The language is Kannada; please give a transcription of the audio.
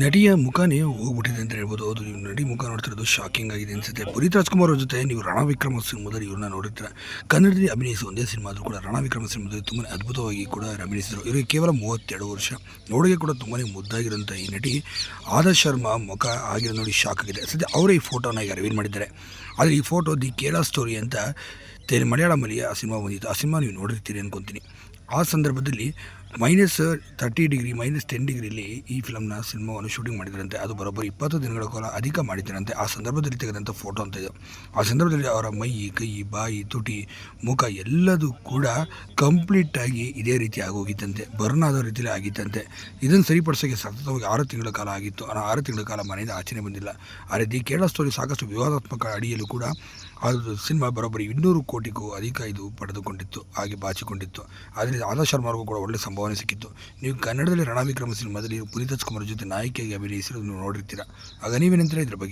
ನಟಿಯ ಮುಖನೇ ಹೋಗ್ಬಿಟ್ಟಿದೆ ಅಂತ ಹೇಳ್ಬೋದು. ಹೌದು, ನೀವು ನಟಿ ಮುಖ ನೋಡ್ತಿರೋದು ಶಾಕಿಂಗ್ ಆಗಿದೆ ಅನಿಸುತ್ತೆ. ಪುನೀತ್ ರಾಜ್ಕುಮಾರ್ ಅವ್ರ ಜೊತೆ ನೀವು ರಣ ವಿಕ್ರಮ ಸಿನಿಮಾದಲ್ಲಿ ಇವ್ರನ್ನ ನೋಡಿರ್ತೀರ. ಕನ್ನಡದಲ್ಲಿ ಅಭಿನಯಿಸುವ ಒಂದೇ ಸಿನಿಮಾ ಆದರೂ ಕೂಡ ರಣ ವಿಕ್ರಮ ಸಿನಿಮಾದಲ್ಲಿ ತುಂಬಾ ಅದ್ಭುತವಾಗಿ ಕೂಡ ಅಭಿನಯಿಸಿದರು. ಇವರಿಗೆ ಕೇವಲ 32 ವರ್ಷ. ನೋಡಿಗೆ ಕೂಡ ತುಂಬಾ ಮುದ್ದಾಗಿರೋಂಥ ಈ ನಟಿ ಆದರ್ಶ್ ಶರ್ಮಾ ಮುಖ ಆಗಿರೋ ನೋಡಿ ಶಾಕ್ ಆಗಿದೆ. ಸದ್ಯ ಅವರೇ ಈ ಫೋಟೋನ ಈಗ ರಿವೀಲ್ ಮಾಡಿದ್ದಾರೆ. ಆದರೆ ಈ ಫೋಟೋ ದಿ ಕೇರಳ ಸ್ಟೋರಿ ಅಂತ ಮಲಯಾಳಮಲ್ಲಿ ಆ ಸಿನಿಮಾ ಬಂದಿತ್ತು. ಆ ಸಿನಿಮಾ ನೀವು ನೋಡಿರ್ತೀರಿ ಅನ್ಕೊತೀನಿ. ಆ ಸಂದರ್ಭದಲ್ಲಿ -30 ಡಿಗ್ರಿ -10 ಡಿಗ್ರಿಲಿ ಈ ಸಿನಿಮಾವನ್ನು ಶೂಟಿಂಗ್ ಮಾಡಿದ್ರಂತೆ. ಅದು ಬರೋಬ್ಬರಿ 20 ದಿನಗಳ ಕಾಲ ಅಧಿಕ ಮಾಡಿದ್ದಾರಂತೆ. ಆ ಸಂದರ್ಭದಲ್ಲಿ ತೆಗೆದಂಥ ಫೋಟೋ ಅಂತ ಇದು. ಆ ಸಂದರ್ಭದಲ್ಲಿ ಅವರ ಮೈ, ಕೈ, ಬಾಯಿ, ತುಟಿ, ಮುಖ ಎಲ್ಲದೂ ಕೂಡ ಕಂಪ್ಲೀಟಾಗಿ ಇದೇ ರೀತಿ ಆಗೋಗಿತ್ತಂತೆ. ಬರ್ನ್ ಆದೋ ರೀತಿಯಲ್ಲಿ ಆಗಿತ್ತಂತೆ. ಇದನ್ನು ಸರಿಪಡಿಸೋಕ್ಕೆ ಸತತವಾಗಿ 6 ತಿಂಗಳ ಕಾಲ ಆಗಿತ್ತು. 6 ತಿಂಗಳ ಕಾಲ ಮನೆಯಿಂದ ಆಚೆನೇ ಬಂದಿಲ್ಲ. ಆದರೆ ದಿ ಕೇರಳ ಸ್ಟೋರಿ ಸಾಕಷ್ಟು ವಿವಾದಾತ್ಮಕ ಅಡಿಯಲ್ಲೂ ಕೂಡ ಅದು ಸಿನಿಮಾ ಬರೋಬ್ಬರಿ 200 ಕೋಟಿಗೂ ಅಧಿಕ ಇದು ಪಡೆದುಕೊಂಡಿತ್ತು, ಹಾಗೆ ಬಾಚಿಕೊಂಡಿತ್ತು. ಆದರೆ ಆದರ್ಶ್ ಶರ್ಮಾರ್ಗೂ ಕೂಡ ಒಳ್ಳೆ ಸಂಭಾವನೆ ಸಿಕ್ಕಿತ್ತು. ನೀವು ಕನ್ನಡದಲ್ಲಿ ರಣ ವಿಕ್ರಮ ಸಿನಿಮಾದಲ್ಲಿ ಪುನೀತ್ ರಾಜ್ಕುಮಾರ್ ಜೊತೆ ನಾಯಕಿಯಾಗಿ ಅಭಿನಯಿಸಿರೋದು ನೀವು ನೋಡಿರ್ತೀರ. ಆಗ ನೀವೇನಂತೀರ ಇದ್ರ ಬಗ್ಗೆ?